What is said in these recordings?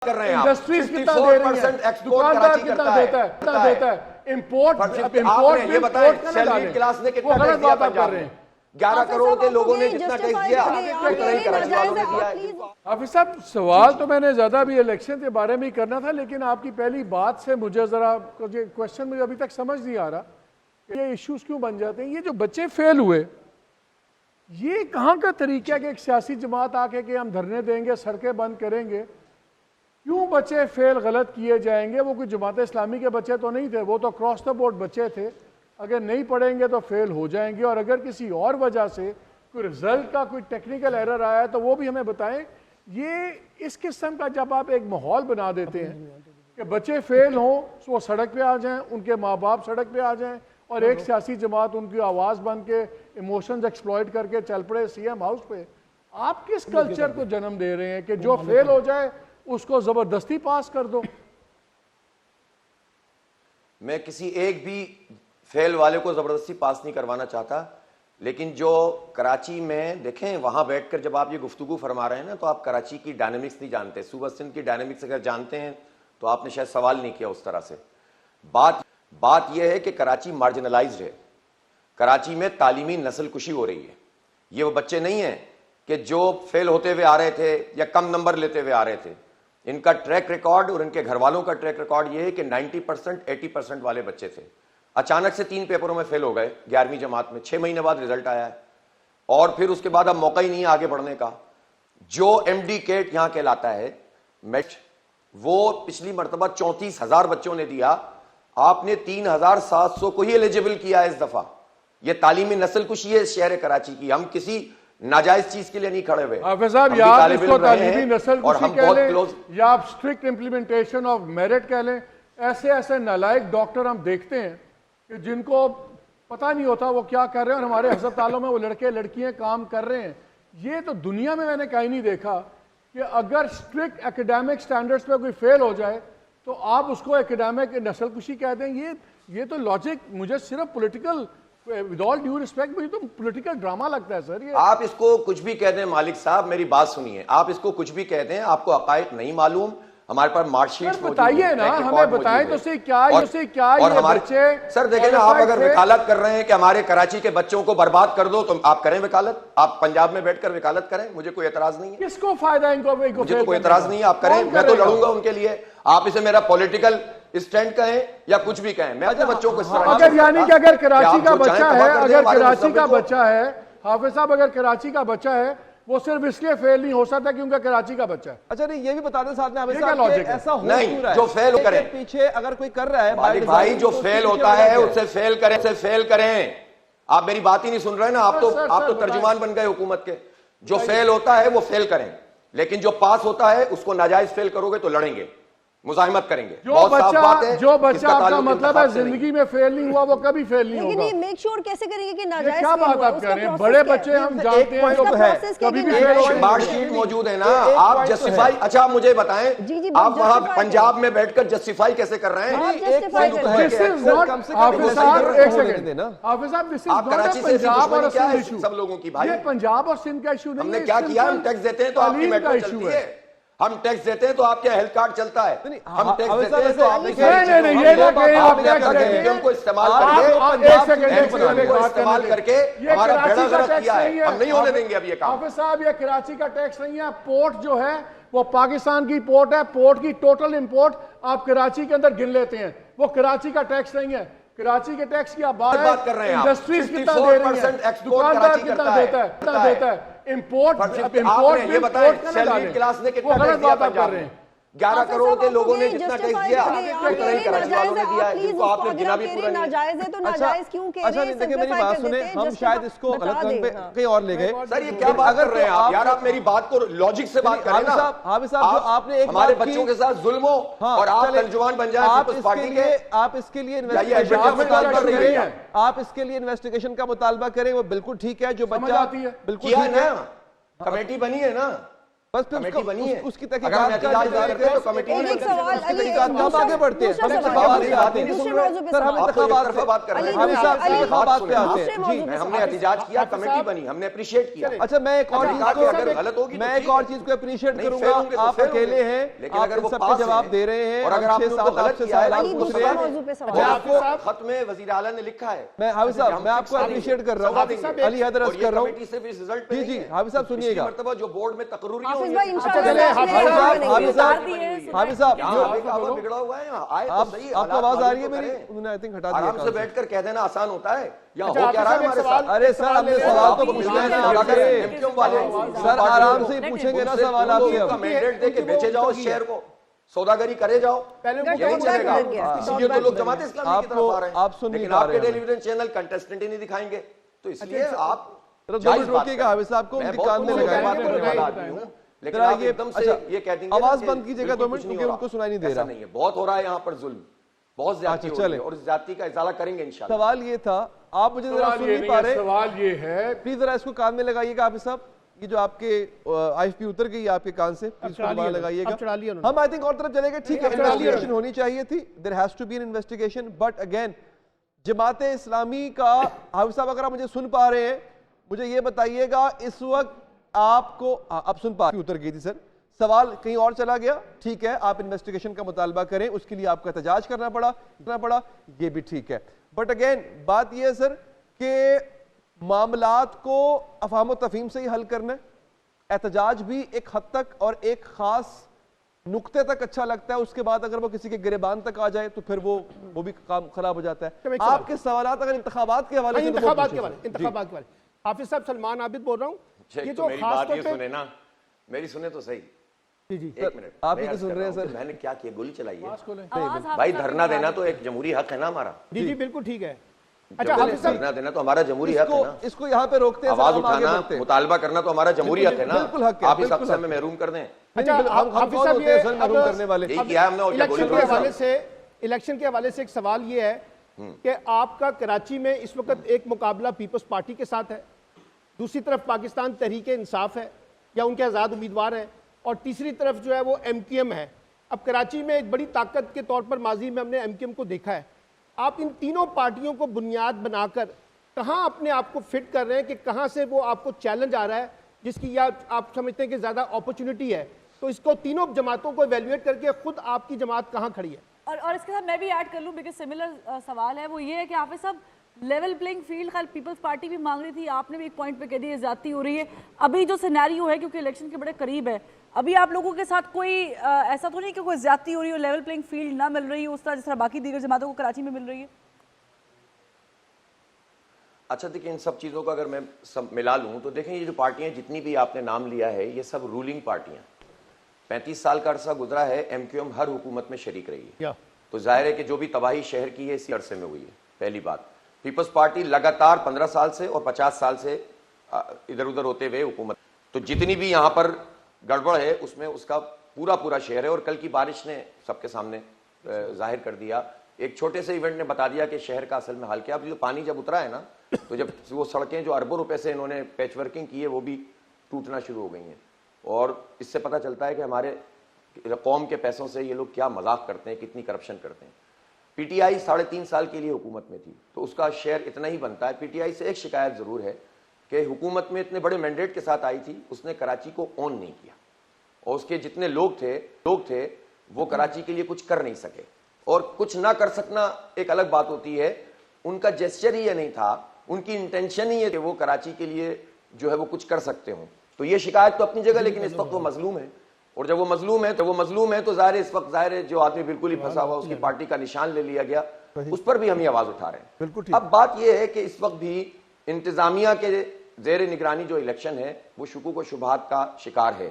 کر رہے ہیں آپ انڈسٹریز کتنا دے رہی ہیں, دکاندار کتنا دیتا ہے, امپورٹ یہ بتائیں سیلری کلاس نے کتنا ٹیکس دیا پنجاب میں 11 کروڑ کے لوگوں نے جتنا ٹیکس دیا اتنا ہی کراچی والوں نے دیا ہے. حافظ صاحب سوال تو میں نے زیادہ بھی الیکشن کے بارے میں ہی کرنا تھا, لیکن آپ کی پہلی بات سے مجھے ذرا کوشچن مجھے ابھی تک سمجھ نہیں آ رہا کہ یہ ایشوز کیوں بن جاتے ہیں. یہ جو بچے فیل ہوئے یہ کہاں کا طریقہ ہے کہ ایک سیاسی جماعت آ کے کہ ہم دھرنے دیں گے, سڑکیں بند کریں گے؟ کیوں بچے فیل غلط کیے جائیں گے؟ وہ کوئی جماعت اسلامی کے بچے تو نہیں تھے, وہ تو کراس دا بورڈ بچے تھے. اگر نہیں پڑھیں گے تو فیل ہو جائیں گے, اور اگر کسی اور وجہ سے کوئی رزلٹ کا کوئی ٹیکنیکل ایرر آیا ہے تو وہ بھی ہمیں بتائیں. یہ اس قسم کا جب آپ ایک ماحول بنا دیتے ہیں کہ بچے فیل ہوں, وہ سڑک پہ آ جائیں, ان کے ماں باپ سڑک پہ آ جائیں, اور ایک سیاسی جماعت ان کی آواز بن کے ایموشنز ایکسپلائٹ کر کے چل پڑے سی ایم ہاؤس پہ, آپ کس کلچر کو جنم دے رہے ہیں کہ جو فیل ہو جائے اس کو زبردستی پاس کر دو؟ میں کسی ایک بھی فیل والے کو زبردستی پاس نہیں کروانا چاہتا, لیکن جو کراچی میں دیکھیں وہاں بیٹھ کر جب آپ یہ گفتگو فرما رہے ہیں نا تو آپ کراچی کی ڈائنامکس نہیں جانتے. صوبہ سندھ کی ڈائنامکس اگر جانتے ہیں تو آپ نے شاید سوال نہیں کیا اس طرح سے. بات یہ ہے کہ کراچی مارجنلائزڈ ہے, کراچی میں تعلیمی نسل کشی ہو رہی ہے. یہ وہ بچے نہیں ہیں کہ جو فیل ہوتے ہوئے آ رہے تھے یا کم نمبر لیتے ہوئے آ رہے تھے. ان کا ٹریک ریکارڈ اور ان کے گھر والوں کا ٹریک ریکارڈ یہ ہے کہ 90% 80% والے بچے تھے, اچانک سے 3 پیپروں میں فیل ہو گئے 11ویں جماعت میں, 6 مہینے بعد رزلٹ آیا ہے, اور پھر اس کے بعد اب موقع ہی نہیں ہے آگے بڑھنے کا. جو ایم ڈی کیٹ یہاں کہلاتا ہے میٹ, وہ پچھلی مرتبہ 34,000 بچوں نے دیا, آپ نے 3,700 کو ہی ایلیجیبل کیا ہے اس دفعہ. یہ تعلیمی نسل کشی ہے شہر کراچی کی. ہم کسی ناجائز چیز کے لیے نہیں کھڑے ہوئے. حافظ صاحب یا آپ اس کو تعلیمی نسل کشی کہہ لیں یا آپ اسٹرکٹ امپلیمنٹیشن آف میرٹ کہہ لیں. ایسے نالائق ڈاکٹر ہم دیکھتے ہیں کہ جن کو پتہ نہیں ہوتا وہ کیا کر رہے ہیں, اور ہمارے ہسپتالوں میں وہ لڑکے لڑکیاں کام کر رہے ہیں. یہ تو دنیا میں نے کہیں نہیں دیکھا کہ اگر اسٹرکٹ ایکیڈیمک سٹینڈرڈز پہ کوئی فیل ہو جائے تو آپ اس کو ایکیڈیمک نسل کشی کہہ دیں. یہ تو لاجک مجھے صرف political with all due respect مجھے تو پولیٹیکل ڈرامہ لگتا ہے سر. آپ اس کو کچھ بھی کہہ دیں مالک صاحب, میری بات سنیے, آپ اس کو کچھ بھی کہہ دیں, آپ کو حقائق نہیں معلوم. ہمارے پاس مارک شیٹس بتائیے نا, ہمیں بتائیں تو صحیح کیا یہ بچے. سر دیکھیں نا, آپ اگر وکالت کر رہے ہیں کہ ہمارے کراچی کے بچوں کو برباد کر دو تو آپ کریں وکالت, آپ پنجاب میں بیٹھ کر وکالت کریں, مجھے کوئی اعتراض نہیں ہے. کس کو فائدہ ہے ان کو؟ مجھے تو کوئی اعتراض نہیں ہے, آپ کریں, میں تو لڑوں گا ان کے لیے. آپ اسے میرا پولیٹیکل اسٹینڈ کہیں یا کچھ بھی کہیں, میں اپنے بچوں کو اس طرح اگر یعنی کہ اگر کراچی کا بچہ ہے, اگر کراچی کا بچہ ہے حافظ صاحب, اگر کراچی کا بچہ ہے وہ صرف اس لیے فیل نہیں ہو سکتا کیونکہ کراچی کا بچہ ہے. اچھا نہیں, یہ بھی بتا دیں ساتھ میں حافظ صاحب کہ ایسا ہو کیوں رہا ہے جو فیل کریں پیچھے اگر کوئی کر رہا ہے مالک بھائی, جو فیل ہوتا ہے اس سے فیل کریں. آپ میری بات ہی نہیں سن رہے نا, آپ تو ترجمان بن گئے حکومت کے. جو فیل ہوتا ہے وہ فیل کریں, لیکن جو پاس ہوتا ہے اس کو ناجائز فیل کرو گے تو لڑیں گے, مزاحمت کریں گے. جو بچہ آپ کا مطلب ہے زندگی میں فیل نہیں ہوا وہ کبھی فیل نہیں ہوگا. لیکن میک شور کیسے کریں گے کہ ناجائز کیا بات آپ کہہ رہے ہیں؟ بڑے بچے ہم جانتے ہیں جو ہے کبھی بھی فیل ہوئے. مارک شیٹ موجود ہے نا, آپ جسٹیفائی. اچھا مجھے بتائیں, آپ وہاں پنجاب میں بیٹھ کر جسٹیفائی کیسے کر رہے ہیں؟ حافظ صاحب ایک سیکنڈ, حافظ صاحب دس از ناٹ اے پنجاب اور سندھ ایشو. سب لوگوں کی بھائی, یہ پنجاب اور سندھ کا ایشو نہیں ہے. ہم نے کیا کیا؟ ہم ٹیکس دیتے ہیں تو آپ کی میٹرو چلتی ہے, ہم ٹیکس دیتے ہیں تو آپ کے ہیلتھ کارڈ چلتا ہے, ہم ٹیکس دیتے ہیں تو آپ کو استعمال کر کے ہمارا بیڑا غرق کیا ہے, ہم نہیں ہونے دیں گے اب یہ کام. حافظ صاحب یہ کراچی کا ٹیکس نہیں ہے. پورٹ جو ہے وہ پاکستان کی پورٹ ہے, پورٹ کی ٹوٹل امپورٹ آپ کراچی کے اندر گن لیتے ہیں, وہ کراچی کا ٹیکس نہیں ہے. کراچی کے ٹیکس کی آپ بات کر رہے ہیں, انڈسٹریز کتنا دے رہی ہیں, دکاندار کتنا دیتا ہے, امپورٹ. یہ بتائیں سیلری کلاس نے کتنا ٹیکس دیا پنجاب میں؟ 11 کروڑ کے لوگوں نے جتنا ٹیکس دیا اتنا ہی کراچی والوں نے دیا ہے, جن کو آپ نے گنا بھی پورا نہیں. ناجائز ہے تو ناجائز کیوں کہہ رہے ہیں؟ دیکھیں میری بات سنیں, ہم شاید اس کو غلط رنگ پہ کہیں اور لے گئے. سر یہ کیا بات کر رہے ہیں آپ یار, آپ میری بات کو لاجک سے بات کریں نا. حافظ صاحب جو آپ نے ایک ہمارے بچوں کے ساتھ ظلم ہو اور آپ ترجمان بن جائیں پیپلز پارٹی کے, آپ اس کے لیے انویسٹیگیشن کا مطالبہ کریں, وہ بالکل ٹھیک ہے. جو بچہ بالکل کیا نا, کمیٹی بنی ہے نا, بس پھر کمیٹی بنی ہے اس کی اگر ہم تحقیقات کا احتجاج انتظار کرتے ہیں تو کریں کمیٹی ایک سوال علی ہم آگے بڑھتے ہیں دوسرا انتخابات سوال پہ آتے ہیں دوسرے موضوع پہ سر ہم سوال انتخابات دفعہ بات کر رہے ہیں علی حافظ صاحب علی انتخابات پہ آتے دوسرے ہیں موضوع پہ ہم نے احتجاج کیا کمیٹی بنی ہم نے اپریشیٹ کیا اچھا میں ایک اور چیز کو اگر غلط ہوگی میں ایک اور چیز کو اپریشیٹ کروں گا آپ اکیلے ہیں لیکن آپ اگر ان وہ سب کے جواب دے رہے ہیں اور اگر آپ نے ان کو غلط کیا ہے علی دوسرے موضوع پہ سوال آپ کو خط میں وزیر اعلیٰ نے لکھا ہے میں حافظ صاحب میں آپ کو اپریشیٹ کر رہا ہوں علی حیدر عرض کر رہا ہوں کمیٹی صرف اس رزلٹ پہ جی حافظ صاحب سنیے گا مرتبہ جو بورڈ میں تقرریاں حافظ ہوئی بھائی حافظ صاحب بگڑا ہوا ہے آئے تو آپ صحیح کو آواز آ رہی ہے میری انہوں نے آئی تھنک ہٹا دیا آرام سے بیٹھ کر کہہ دینا آسان ہوتا ہے یا ہو اچھا، کیا رہا ہے حافظ ہمارے صاحب ساتھ ارے سر ہم نے سوال تو پوچھنا ہے سر آرام سے پوچھیں گے نا سوال آپ سے مینڈیٹ دے کے بیچے جاؤ اس شہر کو سوداگری کرے جاؤ یہی چلے گا اسی لیے تو لوگ جماعت اسلامی کی طرف آ رہے ہیں آپ سن نہیں لیکن پا آپ رہے کے ہیں ٹیلی ویژن چینل کنٹسٹنٹ ہی نہیں دکھائیں گے تو اس لیے آپ روکیے گا حافظ صاحب کو ان کے کان میں لگائیں لیکن آپ ایک دم سے یہ کہہ دیں گے آواز بند کیجئے گا 2 منٹ کیونکہ ان کو سنائی نہیں دے رہا نہیں ہے بہت ہو رہا ہے یہاں پر ظلم بہت زیادتی ہو رہی ہے اور اس زیادتی کا ازالہ کریں گے انشاءاللہ سوال یہ تھا آپ مجھے ذرا سن نہیں پا رہے سوال یہ ہے پلیز ذرا اس کو کان میں لگائیے گا حافظ صاحب یہ جو آپ کے آئی ایف پی اتر گئی آپ کے کان سے پلیز کو دوبارہ لگائیے گا ہم آئی تھنک اور طرف چلے گئے ٹھیک ہے انویسٹیگیشن ہونی چاہیے تھی there has to be an investigation but again Jamaat Islami کا حافظ صاحب اگر آپ مجھے سن پا رہے ہیں مجھے یہ بتائیے گا اس وقت آپ کو اب سن پا اتر گئی تھی سر سوال کہیں اور چلا گیا ٹھیک ہے آپ انویسٹیگیشن کا مطالبہ کریں اس کے لیے آپ کا احتجاج کرنا پڑا یہ بھی ٹھیک ہے بٹ اگین بات یہ ہے سر کہ معاملات کو افہام و تفہیم سے ہی حل کرنا ہے احتجاج بھی ایک حد تک اور ایک خاص نقطے تک اچھا لگتا ہے اس کے بعد اگر وہ کسی کے گریبان تک آ جائے تو پھر وہ بھی کام خراب ہو جاتا ہے آپ کے سوالات اگر انتخابات کے حوالے سے انتخابات کے حوالے حافظ صاحب سلمان عابد بول رہا ہوں یہ جو میری بات یہ سنے نا میری سنے تو صحیح ایک منٹ آپ ہی سن رہے ہیں سر میں نے کیا کیا گولی چلائی ہے بھائی دھرنا دینا تو ایک جمہوری حق ہے نا ہمارا جی بالکل ٹھیک ہے دھرنا دینا تو ہمارا جمہوری حق ہے نا اس کو یہاں پہ روکتے ہیں آواز اٹھانا مطالبہ کرنا تو ہمارا جمہوری حق ہے نا بالکل حق ہے آپ اس حق سے ہمیں محروم کر دیں ہم کون ہوتے ہیں سر محروم کرنے والے یہی کیا ہم نے اور کیا گولی الیکشن کے حوالے سے ایک سوال یہ ہے کہ آپ کا کراچی میں اس وقت ایک مقابلہ پیپلز پارٹی کے ساتھ ہے دوسری طرف پاکستان تحریک انصاف ہے یا ان کے آزاد امیدوار ہیں اور تیسری طرف جو ہے وہ ایم کیو ایم ہے اب کراچی میں ایک بڑی طاقت کے طور پر ماضی میں ہم نے ایم کیو ایم کو دیکھا ہے آپ ان تینوں پارٹیوں کو بنیاد بنا کر کہاں اپنے آپ کو فٹ کر رہے ہیں کہ کہاں سے وہ آپ کو چیلنج آ رہا ہے جس کی یا آپ سمجھتے ہیں کہ زیادہ اپرچونٹی ہے تو اس کو تینوں جماعتوں کو ایویلویٹ کر کے خود آپ کی جماعت کہاں کھڑی ہے اور اس کے ساتھ میں بھی ایڈ کر لوں بیکاز سملر سوال ہے وہ یہ ہے کہ حافظ صاحب لیول پلینگ فیلڈ خیر پیپلز پارٹی بھی مانگ رہی تھی آپ نے بھی ایک پوائنٹ پہ کہہ دیا زیادتی ہو رہی ہے ابھی جو سینیریو ہے کیونکہ الیکشن کے بڑے قریب ہے ابھی آپ لوگوں کے ساتھ کوئی ایسا تو نہیں کہ کوئی زیادتی ہو رہی ہو لیول پلینگ فیلڈ نہ مل رہی ہو اس طرح جس طرح باقی دیگر جماعتوں کو کراچی میں مل رہی ہے اچھا دیکھیں ان سب چیزوں کا اگر میں سب ملا لوں تو دیکھیں یہ جو پارٹیاں جتنی بھی آپ نے نام لیا ہے یہ سب رولنگ پارٹیاں 35 سال کا عرصہ گزرا ہے ایم کیو ایم ہر حکومت میں شریک رہی ہے تو ظاہر ہے کہ جو بھی تباہی شہر کی ہے اسی عرصے میں ہوئی ہے پہلی بات پیپلز پارٹی لگاتار 15 سال سے اور 50 سال سے ادھر ادھر ہوتے ہوئے حکومت تو جتنی بھی یہاں پر گڑبڑ ہے اس میں اس کا پورا شہر ہے اور کل کی بارش نے سب کے سامنے ظاہر کر دیا ایک چھوٹے سے ایونٹ نے بتا دیا کہ شہر کا اصل میں حال کیا اب جو پانی جب اترا ہے نا تو جب وہ سڑکیں جو اربوں روپے سے انہوں نے پیچ ورکنگ کی ہے وہ بھی ٹوٹنا شروع ہو گئی ہیں اور اس سے پتہ چلتا ہے کہ ہمارے قوم کے پیسوں سے یہ لوگ کیا مذاق کرتے ہیں کتنی کرپشن کرتے ہیں پی ٹی آئی 3.5 سال کے لیے حکومت میں تھی تو اس کا شیئر اتنا ہی بنتا ہے پی ٹی آئی سے ایک شکایت ضرور ہے کہ حکومت میں اتنے بڑے مینڈیٹ کے ساتھ آئی تھی اس نے کراچی کو اون نہیں کیا اور اس کے جتنے لوگ تھے وہ کراچی کے لیے کچھ کر نہیں سکے اور کچھ نہ کر سکنا ایک الگ بات ہوتی ہے ان کا جیسچر ہی یہ نہیں تھا ان کی انٹینشن ہی ہے کہ وہ کراچی کے لیے جو ہے وہ کچھ کر سکتے ہوں تو یہ شکایت تو اپنی جگہ لیکن اس وقت وہ مظلوم ہے اور جب وہ مظلوم ہے تو ظاہر اس وقت ظاہر ہے جو آدمی بالکل ہی پھنسا ہوا اس کی پارٹی کا نشان لے لیا گیا اس پر بھی ہم یہ آواز اٹھا رہے ہیں اب بات یہ ہے کہ اس وقت بھی انتظامیہ کے زیر نگرانی جو الیکشن ہے وہ شکوک و شبہات کا شکار ہے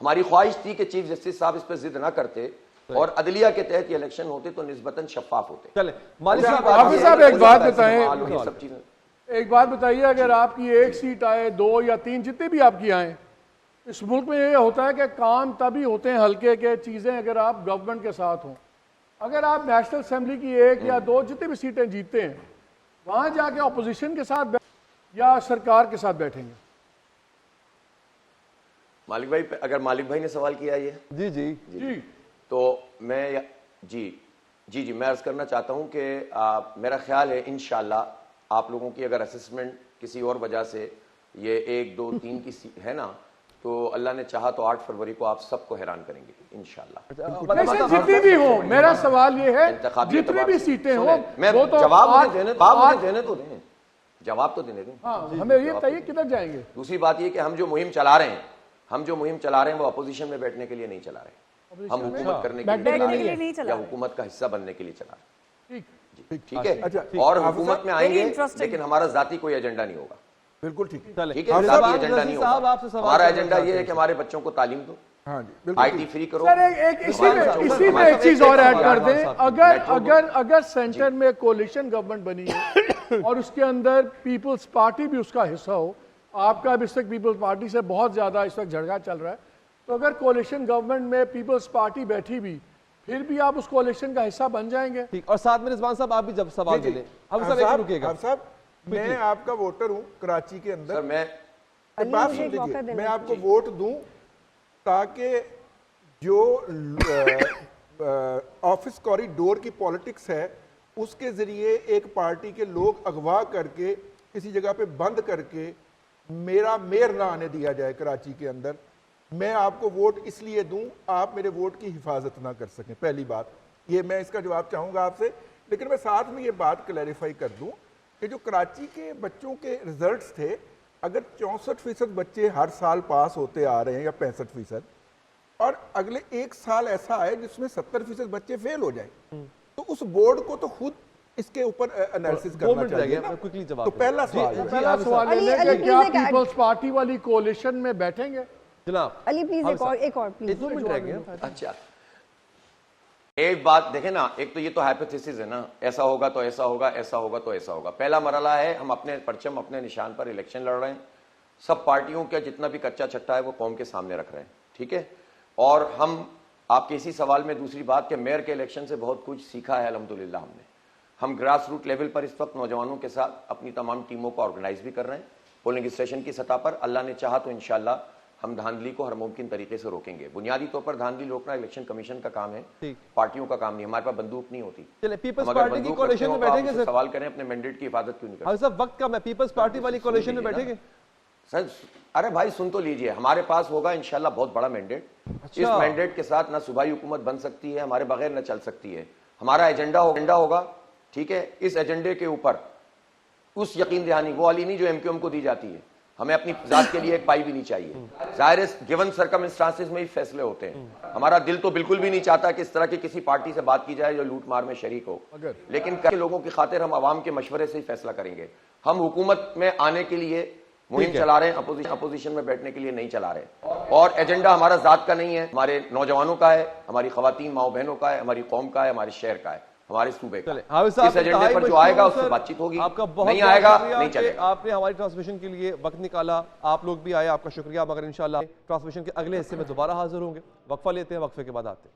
ہماری خواہش تھی کہ چیف جسٹس صاحب اس پہ ضد نہ کرتے اور عدلیہ کے تحت یہ الیکشن ہوتے تو نسبتاً شفاف ہوتے چلے حافظ صاحب ایک بات بتائیے اگر آپ کی 1 سیٹ آئے 2 یا 3 جتنے بھی آپ کی آئیں اس ملک میں یہ ہوتا ہے کہ کام تبھی ہوتے ہیں ہلکے کے چیزیں اگر آپ گورنمنٹ کے ساتھ ہوں اگر آپ نیشنل اسمبلی کی 1 یا 2 جتنے بھی سیٹیں جیتتے ہیں وہاں جا کے اپوزیشن کے ساتھ یا سرکار کے ساتھ بیٹھیں گے مالک بھائی اگر مالک بھائی نے سوال کیا یہ جی جی جی تو میں جی میں عرض کرنا چاہتا ہوں کہ میرا خیال ہے انشاءاللہ آپ لوگوں کی اگر اسسمنٹ کسی اور وجہ سے یہ 1 2 3 کی ہے نا تو اللہ نے چاہا تو 8 فروری کو آپ سب کو حیران کریں گے انشاءاللہ. ویسے جتنی بھی ہوں میرا سوال یہ ہے جتنی بھی سیٹیں ہوں میں وہ تو جواب مجھے دینے تو دیں, جواب تو دینے دیں. ہاں ہمیں یہ بتائیے کدھر جائیں گے. دوسری بات یہ کہ ہم جو مہم چلا رہے ہیں وہ اپوزیشن میں بیٹھنے کے لیے نہیں چلا رہے, ہم حکومت کرنے کے لیے یا حکومت کا حصہ بننے کے لیے چلا رہے ہیں. ٹھیک ہے, اور حکومت میں آئیں گے لیکن ہمارا ذاتی کوئی ایجنڈا نہیں ہوگا. بالکل ٹھیک ہے. ٹھیک ہے, ذاتی ایجنڈا نہیں ہوگا. ہمارا ایجنڈا یہ ہے کہ ہمارے بچوں کو تعلیم دو, ہاں جی آئی ٹی فری کرو. اسی میں ایک چیز اور ایڈ کر دیں, اگر سینٹر میں کولیشن گورنمنٹ بنی ہے اور اس کے اندر پیپلز پارٹی بھی اس کا حصہ ہو, آپ کا اب اس وقت پیپلز پارٹی سے بہت زیادہ اس وقت جھگڑا چل رہا ہے, تو اگر کولیشن گورنمنٹ میں پیپلز پارٹی بیٹھی بھی پھر بھی آپ اس کولیشن کا حصہ بن جائیں گے. ٹھیک, اور ساتھ میں رضوان صاحب آپ بھی جب سوال دیں. ہم سب ایک رکے گا. صاحب میں آپ کا ووٹر ہوں کراچی کے اندر. سر میں بات سن لیجیے, میں آپ کو ووٹ دوں تاکہ جو آفس کوریڈور کی پالیٹکس ہے اس کے ذریعے ایک پارٹی کے لوگ اغوا کر کے کسی جگہ پہ بند کر کے میرا میئر نہ آنے دیا جائے کراچی کے اندر. میں آپ کو ووٹ اس لیے دوں آپ میرے ووٹ کی حفاظت نہ کر سکیں. پہلی بات یہ, میں اس کا جواب چاہوں گا آپ سے. لیکن میں ساتھ میں یہ بات کلیریفائی کر دوں کہ جو کراچی کے بچوں کے رزلٹس تھے, اگر 64% بچے ہر سال پاس ہوتے آ رہے ہیں یا 65%, اور اگلے 1 سال ایسا ہے جس میں 70% بچے فیل ہو جائیں, تو اس بورڈ کو تو خود اس کے اوپر انالیسس کرنا چاہیے نا. تو پہلا سوال یہ ہے کہ کیا پیپلز پارٹی والی کولیشن میں بیٹھیں گے جناب. علی پلیز ایک اور پلیز. اچھا ایک بات دیکھیں نا, ایک تو یہ تو ہائپوتھیسس ہے نا, ایسا ہوگا تو ایسا ہوگا, ایسا ہوگا تو ایسا ہوگا. پہلا مرحلہ ہے ہم اپنے پرچم اپنے نشان پر الیکشن لڑ رہے ہیں, سب پارٹیوں کا جتنا بھی کچا چھٹا ہے وہ قوم کے سامنے رکھ رہے ہیں. ٹھیک ہے, اور ہم آپ کے اسی سوال میں دوسری بات کہ میئر کے الیکشن سے بہت کچھ سیکھا ہے الحمدللہ. ہم گراس روٹ لیول پر اس وقت نوجوانوں کے ساتھ اپنی تمام ٹیموں کو آرگنائز بھی کر رہے ہیں پولنگ اسٹیشن کی سطح پر. اللہ نے چاہا تو انشاءاللہ ہم دھاندلی کو ہر ممکن طریقے سے روکیں گے. بنیادی طور پر دھاندلی روکنا الیکشن کمیشن کا کام ہے, پارٹیوں کا کام نہیں. ہمارے پاس بندوق نہیں ہوتی. چلے پیپلز پارٹی کی کولیشن میں بیٹھیں گے. سوال کریں اپنے مینڈیٹ کی حفاظت کیوں نہیں کرتے. ہم سب وقت کم ہے, پیپلز پارٹی والی کولیشن میں بیٹھیں گے. سر ارے بھائی سن تو لیجئے, ہمارے پاس ہوگا انشاءاللہ بہت بڑا مینڈیٹ. اس مینڈیٹ کے ساتھ نہ صوبائی حکومت بن سکتی ہے, ہمارے بغیر نہ چل سکتی ہے. ہمارا ایجنڈا ہوگا, ٹھیک ہے. اس ایجنڈے کے اوپر اس یقین دہانی وہ والی نہیں جو MQM کو دی جاتی ہے. ہمیں اپنی ذات کے لیے ایک پائی بھی نہیں چاہیے. ظاہر ہے گیون سرکمسٹانسز میں ہی فیصلے ہوتے ہیں. ہمارا دل تو بالکل بھی نہیں چاہتا کہ اس طرح کی کسی پارٹی سے بات کی جائے جو لوٹ مار میں شریک ہو, لیکن لوگوں کی خاطر ہم عوام کے مشورے سے ہی فیصلہ کریں گے. ہم حکومت میں آنے کے لیے مہم چلا رہے ہیں, اپوزیشن میں بیٹھنے کے لیے نہیں چلا رہے. اور ایجنڈا ہمارا ذات کا نہیں ہے, ہمارے نوجوانوں کا ہے, ہماری خواتین ماؤں بہنوں کا ہے, ہماری قوم کا ہے, ہمارے شہر کا ہے, ہمارے صوبے کا. اس ایجنڈے پر جو آئے گا اس سے بات چیت ہوگی, نہیں آئے گا نہیں چلے گا. آپ نے ہماری ٹرانسمیشن کے لیے وقت نکالا, آپ لوگ بھی آئے, آپ کا شکریہ. مگر انشاءاللہ ٹرانسمیشن کے اگلے حصے میں دوبارہ حاضر ہوں گے. وقفہ لیتے ہیں, وقفے کے بعد آتے ہیں.